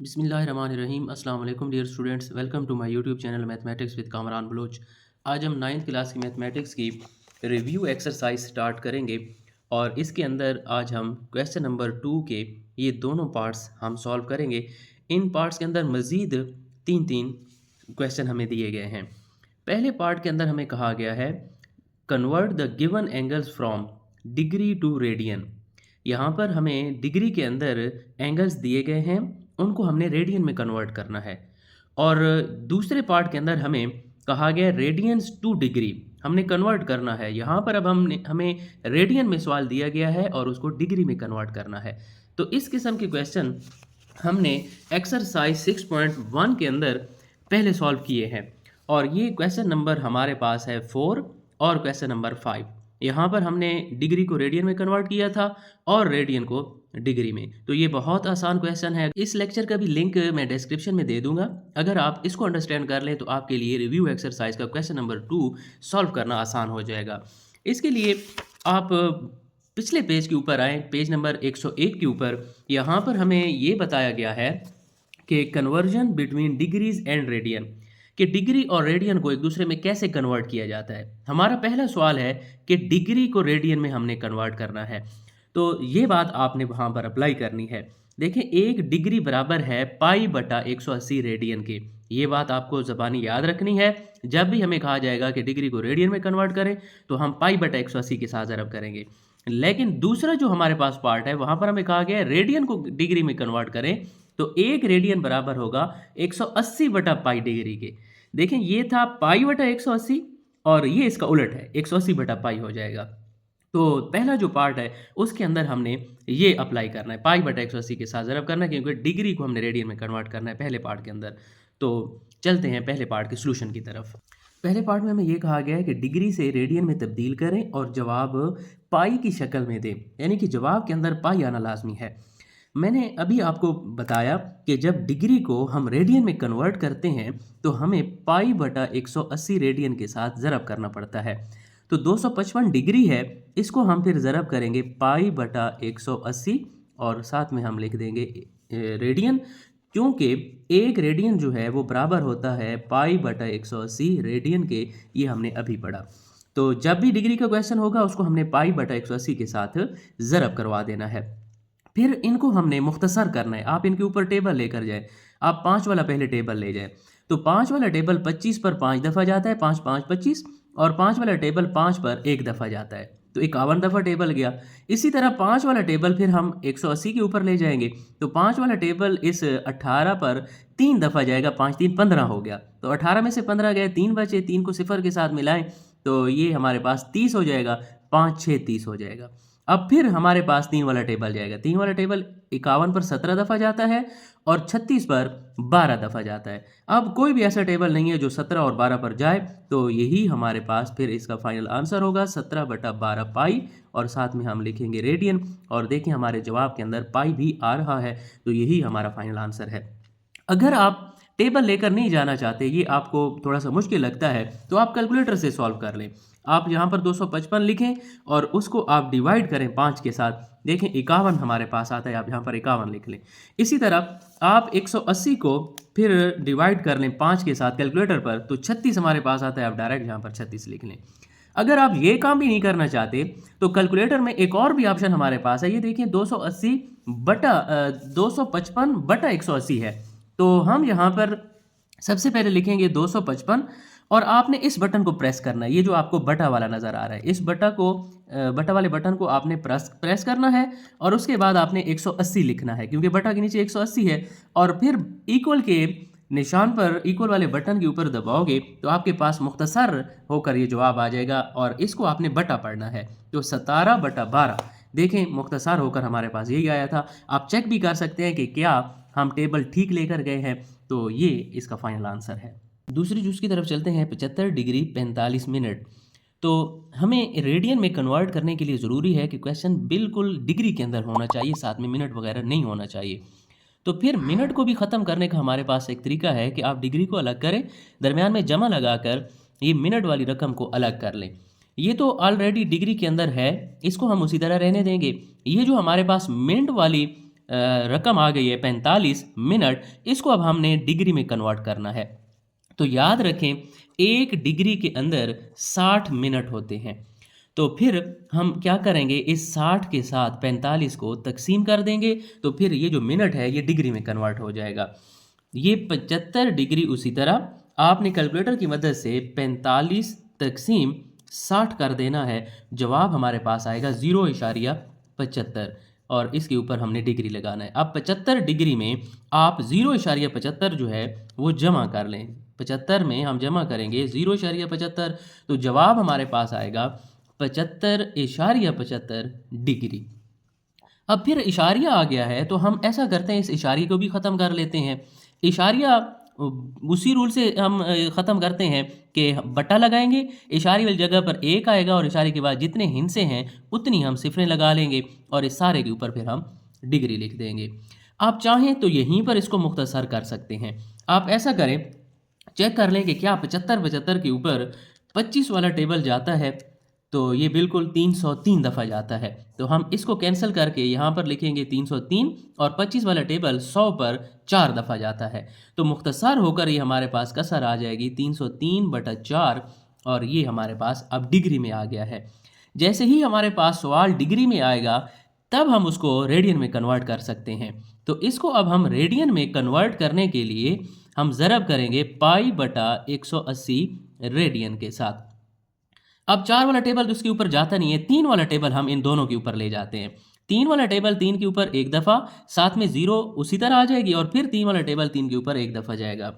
बिस्मिल्लाहिर्रहमानिर्रहीम अस्सलाम वालेकुम dear students, welcome to my YouTube channel mathematics with Kamran Baloch. आज हम नाइन्थ क्लास की मैथमेटिक्स की रिव्यू एक्सरसाइज स्टार्ट करेंगे और इसके अंदर आज हम क्वेश्चन नंबर 2 के ये दोनों पार्ट्स हम सॉल्व करेंगे। इन पार्ट्स के अंदर मज़ीद तीन तीन क्वेश्चन हमें दिए गए हैं। पहले पार्ट के अंदर हमें कहा गया है convert the given angles from degree to radian. यहाँ पर हमें डिग्री के अंदर एंगल्स दिए गए हैं, उनको हमने रेडियन में कन्वर्ट करना है। और दूसरे पार्ट के अंदर हमें कहा गया रेडियंस टू डिग्री हमने कन्वर्ट करना है। यहाँ पर अब हमें रेडियन में सवाल दिया गया है और उसको डिग्री में कन्वर्ट करना है। तो इस किस्म के क्वेश्चन हमने एक्सरसाइज 6.1 के अंदर पहले सॉल्व किए हैं और ये क्वेश्चन नंबर हमारे पास है 4 और क्वेश्चन नंबर 5। यहाँ पर हमने डिग्री को रेडियन में कन्वर्ट किया था और रेडियन को डिग्री में। तो ये बहुत आसान क्वेश्चन है। इस लेक्चर का भी लिंक मैं डिस्क्रिप्शन में दे दूंगा। अगर आप इसको अंडरस्टैंड कर लें तो आपके लिए रिव्यू एक्सरसाइज का क्वेश्चन नंबर 2 सॉल्व करना आसान हो जाएगा। इसके लिए आप पिछले पेज के ऊपर आएँ, पेज नंबर 101 के ऊपर। यहाँ पर हमें ये बताया गया है कि conversion between degrees and radian, कि डिग्री और रेडियन को एक दूसरे में कैसे कन्वर्ट किया जाता है। हमारा पहला सवाल है कि डिग्री को रेडियन में हमने कन्वर्ट करना है, तो ये बात आपने वहाँ पर अप्लाई करनी है। देखें, एक डिग्री बराबर है पाई बटा 180 रेडियन के। ये बात आपको ज़बानी याद रखनी है। जब भी हमें कहा जाएगा कि डिग्री को रेडियन में कन्वर्ट करें तो हम पाई बटा 180 के साथ ज़रब करेंगे। लेकिन दूसरा जो हमारे पास पार्ट है वहाँ पर हमें कहा गया है रेडियन को डिग्री में कन्वर्ट करें, तो एक रेडियन बराबर होगा 180 बटा पाई डिग्री के। देखें, ये था पाई बटा 180 और ये इसका उलट है, 180 बटा पाई हो जाएगा। तो पहला जो पार्ट है उसके अंदर हमने ये अप्लाई करना है, पाई बटा 180 के साथ ज़रब करना है, क्योंकि डिग्री को हमने रेडियन में कन्वर्ट करना है पहले पार्ट के अंदर। तो चलते हैं पहले पार्ट के सॉल्यूशन की तरफ। पहले पार्ट में हमें ये कहा गया है कि डिग्री से रेडियन में तब्दील करें और जवाब पाई की शक्ल में दें, यानी कि जवाब के अंदर पाई आना लाजमी है। मैंने अभी आपको बताया कि जब डिग्री को हम रेडियन में कन्वर्ट करते हैं तो हमें पाई बटा 180 रेडियन के साथ ज़रब करना पड़ता है। तो 255 डिग्री है, इसको हम फिर ज़रब करेंगे पाई बटा 180 और साथ में हम लिख देंगे रेडियन, क्योंकि एक रेडियन जो है वो बराबर होता है पाई बटा 180 रेडियन के। ये हमने अभी पढ़ा। तो जब भी डिग्री का क्वेश्चन होगा उसको हमने पाई बटा 180 के साथ ज़रब करवा देना है। फिर इनको हमने मुख्तसर करना है। आप इनके ऊपर टेबल लेकर जाए, आप 5 वाला पहले टेबल ले जाए, तो 5 वाला टेबल 25 पर 5 दफ़ा जाता है, 5 5 25, और 5 वाला टेबल 5 पर 1 दफ़ा जाता है, तो 51 दफ़ा टेबल गया। इसी तरह 5 वाला टेबल फिर हम 180 के ऊपर ले जाएंगे, तो 5 वाला टेबल इस 18 पर 3 दफ़ा जाएगा, 5 3 15 हो गया। तो 18 में से 15 गए, 3 बचे, 3 को सिफर के साथ मिलाएं तो ये हमारे पास 30 हो जाएगा, 5 6 30 हो जाएगा। अब फिर हमारे पास 3 वाला टेबल जाएगा। 3 वाला टेबल 51 पर 17 दफ़ा जाता है और 36 पर 12 दफ़ा जाता है। अब कोई भी ऐसा टेबल नहीं है जो 17 और 12 पर जाए, तो यही हमारे पास फिर इसका फाइनल आंसर होगा 17 बटा 12 पाई, और साथ में हम लिखेंगे रेडियन। और देखें हमारे जवाब के अंदर पाई भी आ रहा है, तो यही हमारा फाइनल आंसर है। अगर आप टेबल लेकर नहीं जाना चाहते, ये आपको थोड़ा सा मुश्किल लगता है, तो आप कैलकुलेटर से सॉल्व कर लें। आप यहाँ पर 255 लिखें और उसको आप डिवाइड करें 5 के साथ। देखें 51 हमारे पास आता है, आप यहाँ पर 51 लिख लें। इसी तरह आप 180 को फिर डिवाइड कर लें 5 के साथ कैलकुलेटर पर, तो 36 हमारे पास आता है, आप डायरेक्ट यहाँ पर 36 लिख लें। अगर आप ये काम भी नहीं करना चाहते तो कैलकुलेटर में एक और भी ऑप्शन हमारे पास है। ये देखिए 280 बटा 255 बटा 180 है। तो हम यहाँ पर सबसे पहले लिखेंगे 255 और आपने इस बटन को प्रेस करना है। ये जो आपको बटा वाला नज़र आ रहा है, इस बटा वाले बटन को आपने प्रेस करना है और उसके बाद आपने 180 लिखना है, क्योंकि बटा के नीचे 180 है। और फिर इक्वल के निशान पर, इक्वल वाले बटन के ऊपर दबाओगे तो आपके पास मुख्तसर होकर ये जवाब आ जाएगा और इसको आपने बटा पढ़ना है। तो 17 बटा 12, देखें मुख्तसर होकर हमारे पास यही आया था। आप चेक भी कर सकते हैं कि क्या हम टेबल ठीक लेकर गए हैं। तो ये इसका फाइनल आंसर है। दूसरी जूस की तरफ चलते हैं। 75 डिग्री 45 मिनट। तो हमें रेडियन में कन्वर्ट करने के लिए ज़रूरी है कि क्वेश्चन बिल्कुल डिग्री के अंदर होना चाहिए, साथ में मिनट वगैरह नहीं होना चाहिए। तो फिर मिनट को भी ख़त्म करने का हमारे पास एक तरीका है कि आप डिग्री को अलग करें, दरमियान में जमा लगाकर ये मिनट वाली रकम को अलग कर लें। ये तो ऑलरेडी डिग्री के अंदर है, इसको हम उसी तरह रहने देंगे। ये जो हमारे पास मिनट वाली रकम आ गई है 45 मिनट, इसको अब हमने डिग्री में कन्वर्ट करना है। तो याद रखें, 1 डिग्री के अंदर 60 मिनट होते हैं। तो फिर हम क्या करेंगे, इस 60 के साथ 45 को तकसीम कर देंगे, तो फिर ये जो मिनट है ये डिग्री में कन्वर्ट हो जाएगा। ये 75 डिग्री उसी तरह आपने कैलकुलेटर की मदद से 45 तकसीम 60 कर देना है। जवाब हमारे पास आएगा 0.75 और इसके ऊपर हमने डिग्री लगाना है। अब 75 डिग्री में आप 0.75 जो है वो जमा कर लें। 75 में हम जमा करेंगे 0.75, तो जवाब हमारे पास आएगा 75.75 डिग्री। अब फिर इशारिया आ गया है, तो हम ऐसा करते हैं, इस इशारे को भी ख़त्म कर लेते हैं। इशारिया उसी रूल से हम ख़त्म करते हैं कि बटा लगाएंगे, इशारे वाली जगह पर 1 आएगा और इशारे के बाद जितने हिंसे हैं उतनी हम सिफरें लगा लेंगे और इस सारे के ऊपर फिर हम डिग्री लिख देंगे। आप चाहें तो यहीं पर इसको मुख्तसर कर सकते हैं। आप ऐसा करें, चेक कर लें कि क्या 75 के ऊपर 25 वाला टेबल जाता है, तो ये बिल्कुल 303 दफ़ा जाता है। तो हम इसको कैंसिल करके यहाँ पर लिखेंगे 303 और 25 वाला टेबल 100 पर 4 दफ़ा जाता है। तो मुख्तसर होकर ये हमारे पास कसर आ जाएगी 303/4 और ये हमारे पास अब डिग्री में आ गया है। जैसे ही हमारे पास सवाल डिग्री में आएगा तब हम उसको रेडियन में कन्वर्ट कर सकते हैं। तो इसको अब हम रेडियन में कन्वर्ट करने के लिए हम ज़रब करेंगे पाई/180 रेडियन के साथ। अब 4 वाला टेबल तो इसके ऊपर जाता नहीं है, 3 वाला टेबल हम इन दोनों के ऊपर ले जाते हैं। 3 वाला टेबल 3 के ऊपर 1 दफ़ा, साथ में 0 उसी तरह आ जाएगी और फिर 3 वाला टेबल 3 के ऊपर 1 दफ़ा जाएगा।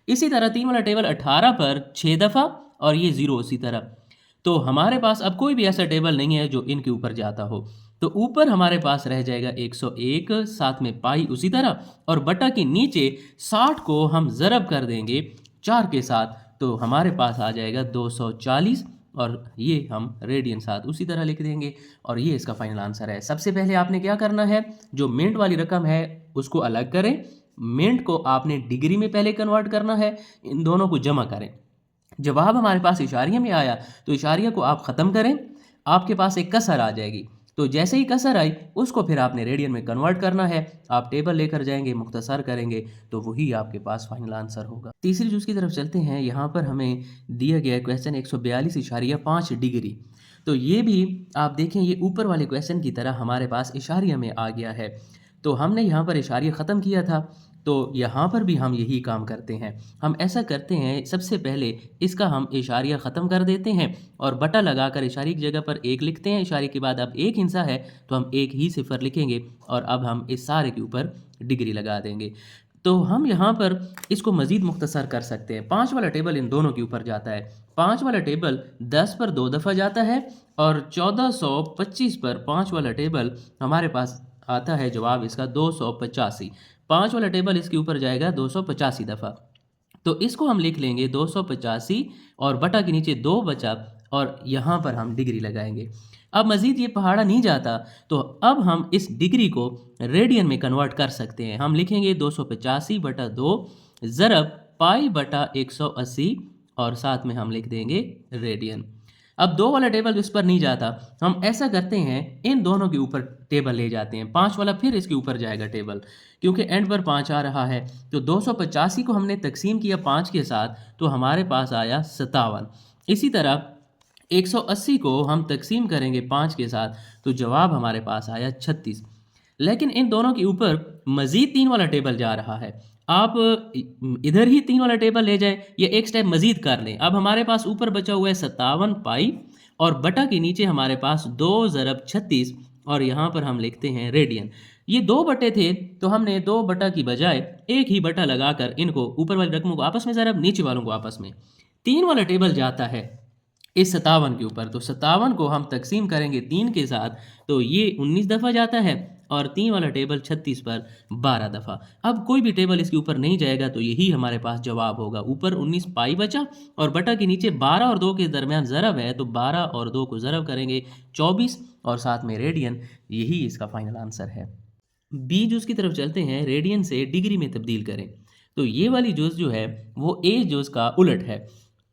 इसी तरह 3 वाला टेबल 18 पर 6 दफ़ा और ये 0 उसी तरह। तो हमारे पास अब कोई भी ऐसा टेबल नहीं है जो इनके ऊपर जाता हो। तो ऊपर हमारे पास रह जाएगा 101, साथ में पाई उसी तरह और बटा के नीचे 60 को हम ज़रब कर देंगे 4 के साथ, तो हमारे पास आ जाएगा 240 और ये हम रेडियन साथ उसी तरह लिख देंगे और ये इसका फाइनल आंसर है। सबसे पहले आपने क्या करना है, जो मिनट वाली रकम है उसको अलग करें, मिनट को आपने डिग्री में पहले कन्वर्ट करना है, इन दोनों को जमा करें। जवाब हमारे पास इशारिया में आया तो इशारिया को आप ख़त्म करें, आपके पास एक कसर आ जाएगी। तो जैसे ही कसर आई उसको फिर आपने रेडियन में कन्वर्ट करना है। आप टेबल लेकर जाएंगे, मुख्तसर करेंगे तो वही आपके पास फाइनल आंसर होगा। तीसरी जूस की तरफ चलते हैं। यहाँ पर हमें दिया गया है क्वेश्चन 142.5 डिग्री। तो ये भी आप देखें, ये ऊपर वाले क्वेश्चन की तरह हमारे पास इशारिया में आ गया है। तो हमने यहाँ पर इशारिया ख़त्म किया था, तो यहाँ पर भी हम यही काम करते हैं। हम ऐसा करते हैं, सबसे पहले इसका हम इशारिया ख़त्म कर देते हैं और बटा लगाकर इशारे की जगह पर 1 लिखते हैं। इशारे के बाद अब 1 हिंसा है तो हम 1 ही सिफर लिखेंगे और अब हम इस सारे के ऊपर डिग्री लगा देंगे। तो हम यहाँ पर इसको मज़ीद मुख्तसर कर सकते हैं। 5 वाला टेबल इन दोनों के ऊपर जाता है। 5 वाला टेबल 10 पर 2 दफ़ा जाता है और 1425 पर 5 वाला टेबल हमारे पास आता है, जवाब इसका 285। 5 वाला टेबल इसके ऊपर जाएगा 285 दफ़ा, तो इसको हम लिख लेंगे 285 और बटा के नीचे 2 बचा और यहाँ पर हम डिग्री लगाएंगे। अब मज़ीद ये पहाड़ा नहीं जाता तो अब हम इस डिग्री को रेडियन में कन्वर्ट कर सकते हैं। हम लिखेंगे 285/2 ज़रब पाई/180 और साथ में हम लिख देंगे रेडियन। अब 2 वाला टेबल इस पर नहीं जाता, हम ऐसा करते हैं, इन दोनों के ऊपर टेबल ले जाते हैं। 5 वाला फिर इसके ऊपर जाएगा टेबल, क्योंकि एंड पर 5 आ रहा है। तो 285 को हमने तकसीम किया 5 के साथ तो हमारे पास आया 57। इसी तरह 180 को हम तकसीम करेंगे 5 के साथ तो जवाब हमारे पास आया 36। लेकिन इन दोनों के ऊपर मज़ीद 3 वाला टेबल जा रहा है। आप इधर ही 3 वाला टेबल ले जाएं या एक स्टेप मज़ीद कर लें। अब हमारे पास ऊपर बचा हुआ है 57 पाई और बटा के नीचे हमारे पास 2 ज़रब 36 और यहाँ पर हम लिखते हैं रेडियन। ये 2 बटे थे तो हमने 2 बटा की बजाय 1 ही बटा लगाकर इनको ऊपर वाली रकमों को आपस में ज़रब, नीचे वालों को आपस में। 3 वाला टेबल जाता है इस 57 के ऊपर, तो 57 को हम तकसीम करेंगे 3 के साथ तो ये 19 दफ़ा जाता है और 3 वाला टेबल 36 पर 12 दफ़ा। अब कोई भी टेबल इसके ऊपर नहीं जाएगा तो यही हमारे पास जवाब होगा। ऊपर 19 पाई बचा और बटा के नीचे 12 और 2 के दरमियान ज़रब है तो 12 और 2 को ज़रब करेंगे 24 और साथ में रेडियन, यही इसका फाइनल आंसर है। बी जूस की तरफ चलते हैं। रेडियन से डिग्री में तब्दील करें। तो ये वाली जूस जो है वो ए जूस का उलट है।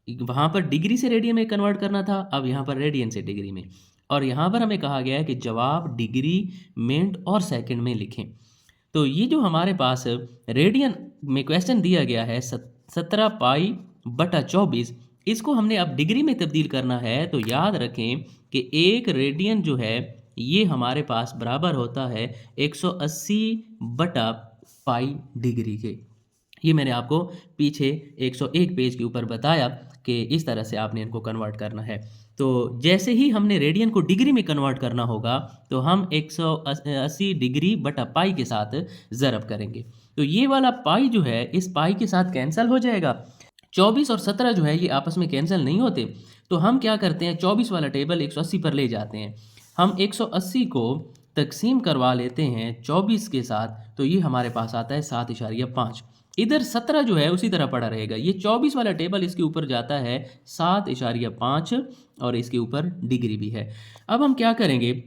वहाँ पर डिग्री से रेडियन में कन्वर्ट करना था, अब यहाँ पर रेडियन से डिग्री में। और यहाँ पर हमें कहा गया है कि जवाब डिग्री, मिनट और सेकंड में लिखें। तो ये जो हमारे पास रेडियन में क्वेश्चन दिया गया है 17π/24, इसको हमने अब डिग्री में तब्दील करना है। तो याद रखें कि एक रेडियन जो है ये हमारे पास बराबर होता है 180/π डिग्री के। ये मैंने आपको पीछे 101 पेज के ऊपर बताया कि इस तरह से आपने इनको कन्वर्ट करना है। तो जैसे ही हमने रेडियन को डिग्री में कन्वर्ट करना होगा तो हम 180 डिग्री बटा पाई के साथ ज़रब करेंगे। तो ये वाला पाई जो है इस पाई के साथ कैंसिल हो जाएगा। 24 और 17 जो है ये आपस में कैंसिल नहीं होते। तो हम क्या करते हैं, 24 वाला टेबल 180 पर ले जाते हैं। हम 180 को तकसीम करवा लेते हैं 24 के साथ, तो ये हमारे पास आता है 7.5। इधर 17 जो है उसी तरह पड़ा रहेगा। ये 24 वाला टेबल इसके ऊपर जाता है 7.5 और इसके ऊपर डिग्री भी है। अब हम क्या करेंगे,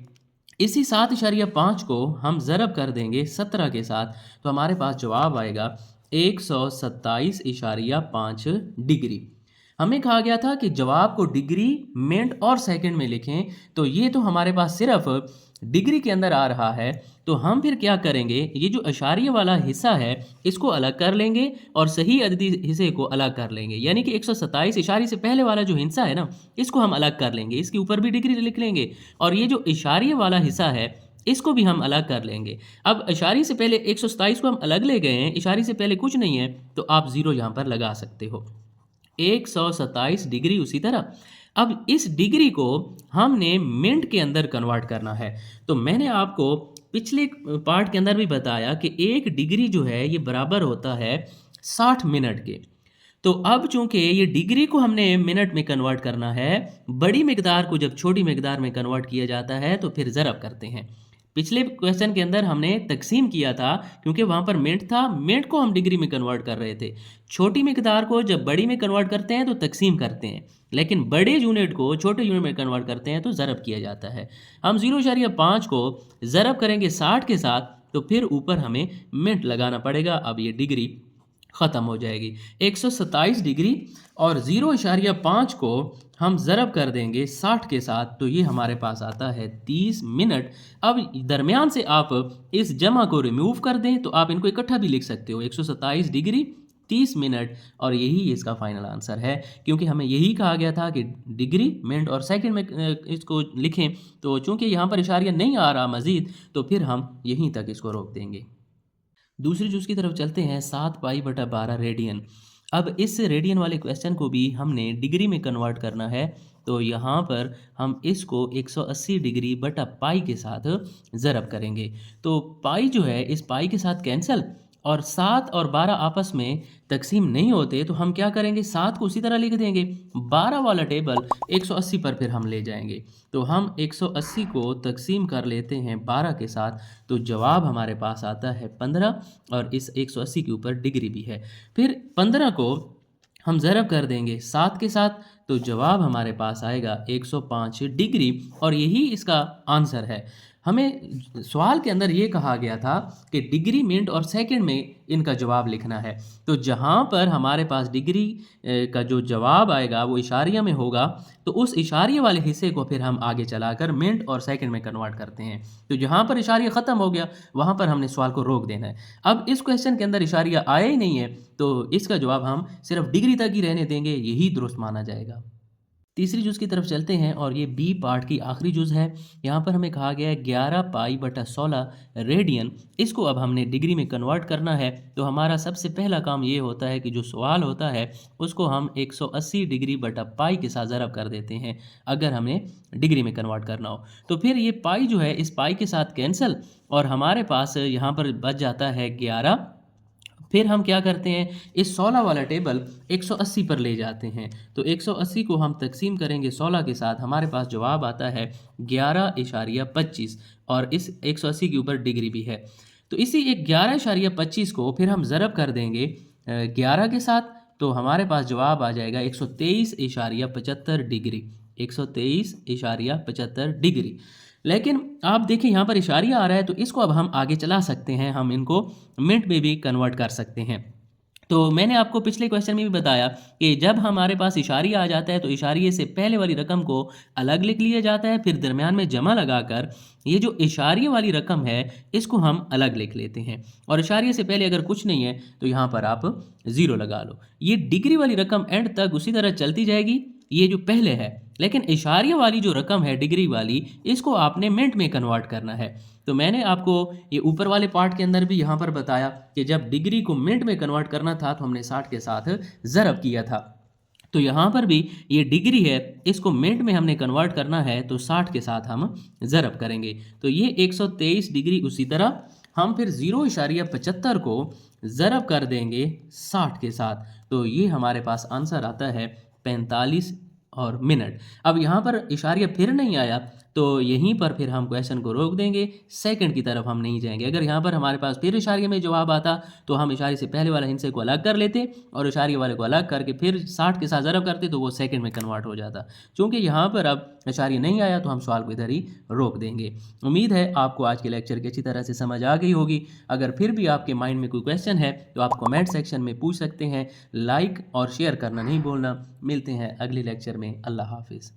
इसी 7.5 को हम ज़रब कर देंगे 17 के साथ, तो हमारे पास जवाब आएगा 127.5 डिग्री। हमें कहा गया था कि जवाब को डिग्री, मिनट और सेकंड में लिखें, तो ये तो हमारे पास सिर्फ डिग्री के अंदर आ रहा है। तो हम फिर क्या करेंगे, ये जो इशारिया वाला हिस्सा है इसको अलग कर लेंगे और सही अददी हिस्से को अलग कर लेंगे। यानी कि 127 इशारे से पहले वाला जो हिस्सा है ना, इसको हम अलग कर लेंगे, इसके ऊपर भी डिग्री लिख लेंगे। और ये जो इशारिया वाला हिस्सा है इसको भी हम अलग कर लेंगे। अब इशारे से पहले 127 को हम अलग ले गए हैं, इशारे से पहले कुछ नहीं है, तो आप ज़ीरो यहाँ पर लगा सकते हो। 127 डिग्री। उसी तरह अब इस डिग्री को हमने मिनट के अंदर कन्वर्ट करना है। तो मैंने आपको पिछले पार्ट के अंदर भी बताया कि 1 डिग्री जो है ये बराबर होता है 60 मिनट के। तो अब चूंकि ये डिग्री को हमने मिनट में कन्वर्ट करना है, बड़ी मिकदार को जब छोटी मिकदार में कन्वर्ट किया जाता है तो फिर ज़रब करते हैं। पिछले क्वेश्चन के अंदर हमने तकसीम किया था क्योंकि वहाँ पर मिनट था, मिनट को हम डिग्री में कन्वर्ट कर रहे थे। छोटी मिकदार को जब बड़ी में कन्वर्ट करते हैं तो तकसीम करते हैं, लेकिन बड़े यूनिट को छोटे यूनिट में कन्वर्ट करते हैं तो ज़रब किया जाता है। हम 0.5 को ज़रब करेंगे 60 के साथ, तो फिर ऊपर हमें मिनट लगाना पड़ेगा। अब ये डिग्री ख़त्म हो जाएगी। 127 डिग्री और 0.5 को हम ज़रब कर देंगे 60 के साथ, तो ये हमारे पास आता है 30 मिनट। अब दरमियान से आप इस जमा को रिमूव कर दें तो आप इनको इकट्ठा भी लिख सकते हो, 127 डिग्री 30 मिनट, और यही इसका फाइनल आंसर है। क्योंकि हमें यही कहा गया था कि डिग्री, मिनट और सेकंड में इसको लिखें, तो चूंकि यहाँ पर इशारिया नहीं आ रहा मज़ीद, तो फिर हम यहीं तक इसको रोक देंगे। दूसरी जुज़ की तरफ चलते हैं, 7π/12 रेडियन। अब इस रेडियन वाले क्वेश्चन को भी हमने डिग्री में कन्वर्ट करना है। तो यहाँ पर हम इसको 180 डिग्री बटा पाई के साथ ज़रब करेंगे। तो पाई जो है इस पाई के साथ कैंसिल, और 7 और 12 आपस में तकसीम नहीं होते, तो हम क्या करेंगे, 7 को उसी तरह लिख देंगे, 12 वाला टेबल 180 पर फिर हम ले जाएंगे। तो हम 180 को तकसीम कर लेते हैं 12 के साथ, तो जवाब हमारे पास आता है 15, और इस 180 के ऊपर डिग्री भी है। फिर 15 को हम ज़रब कर देंगे 7 के साथ, तो जवाब हमारे पास आएगा 105 डिग्री, और यही इसका आंसर है। हमें सवाल के अंदर ये कहा गया था कि डिग्री, मिनट और सेकंड में इनका जवाब लिखना है। तो जहाँ पर हमारे पास डिग्री का जो जवाब आएगा वो इशारिया में होगा, तो उस इशारिया वाले हिस्से को फिर हम आगे चलाकर मिनट और सेकंड में कन्वर्ट करते हैं। तो जहाँ पर इशारिया ख़त्म हो गया वहाँ पर हमने सवाल को रोक देना है। अब इस क्वेश्चन के अंदर इशारिया आया ही नहीं है, तो इसका जवाब हम सिर्फ डिग्री तक ही रहने देंगे, यही दुरुस्त माना जाएगा। तीसरी जुज़ की तरफ चलते हैं, और ये बी पार्ट की आखिरी जुज़ है। यहाँ पर हमें कहा गया है 11π/16 रेडियन। इसको अब हमने डिग्री में कन्वर्ट करना है। तो हमारा सबसे पहला काम ये होता है कि जो सवाल होता है उसको हम 180 डिग्री बटा पाई के साथ ज़रब कर देते हैं, अगर हमें डिग्री में कन्वर्ट करना हो। तो फिर ये पाई जो है इस पाई के साथ कैंसिल, और हमारे पास यहाँ पर बच जाता है 11। फिर हम क्या करते हैं, इस 16 वाला टेबल 180 पर ले जाते हैं। तो 180 को हम तकसीम करेंगे 16 के साथ, हमारे पास जवाब आता है 11.25, और इस 180 के ऊपर डिग्री भी है। तो इसी एक 11.25 को फिर हम ज़रब कर देंगे 11 के साथ, तो हमारे पास जवाब आ जाएगा 123.75 डिग्री, 123.75 डिग्री। लेकिन आप देखिए यहाँ पर इशारिया आ रहा है, तो इसको अब हम आगे चला सकते हैं, हम इनको मिनट में भी कन्वर्ट कर सकते हैं। तो मैंने आपको पिछले क्वेश्चन में भी बताया कि जब हमारे पास इशारिया आ जाता है तो इशारिये से पहले वाली रकम को अलग लिख लिया जाता है, फिर दरमियान में जमा लगाकर ये जो इशारिये वाली रकम है इसको हम अलग लिख लेते हैं। और इशारिये से पहले अगर कुछ नहीं है तो यहाँ पर आप 0 लगा लो। ये डिग्री वाली रकम एंड तक उसी तरह चलती जाएगी, ये जो पहले है, लेकिन इशारिया वाली जो रकम है डिग्री वाली, इसको आपने मिनट में कन्वर्ट करना है। तो मैंने आपको ये ऊपर वाले पार्ट के अंदर भी यहाँ पर बताया कि जब डिग्री को मिनट में कन्वर्ट करना था तो हमने 60 के साथ ज़रब किया था। तो यहाँ पर भी ये डिग्री है, इसको मिनट में हमने कन्वर्ट करना है तो 60 के साथ हम ज़रब करेंगे। तो ये 123 डिग्री, उसी तरह हम फिर 0.75 को ज़रब कर देंगे 60 के साथ, तो ये हमारे पास आंसर आता है 45 और मिनट। अब यहाँ पर इशारिया फिर नहीं आया तो यहीं पर फिर हम क्वेश्चन को रोक देंगे, सेकंड की तरफ हम नहीं जाएंगे। अगर यहाँ पर हमारे पास फिर इशारे में जवाब आता तो हम इशारे से पहले वाला हिस्से को अलग कर लेते और इशारे वाले को अलग करके फिर 60 के साथ ज़रब करते तो वो सेकंड में कन्वर्ट हो जाता। चूँकि यहाँ पर अब इशारे नहीं आया तो हम सवाल को इधर ही रोक देंगे। उम्मीद है आपको आज के लेक्चर की अच्छी तरह से समझ आ गई होगी। अगर फिर भी आपके माइंड में कोई क्वेश्चन है तो आप कमेंट सेक्शन में पूछ सकते हैं। लाइक और शेयर करना नहीं भूलना। मिलते हैं अगले लेक्चर में। अल्लाह हाफिज़।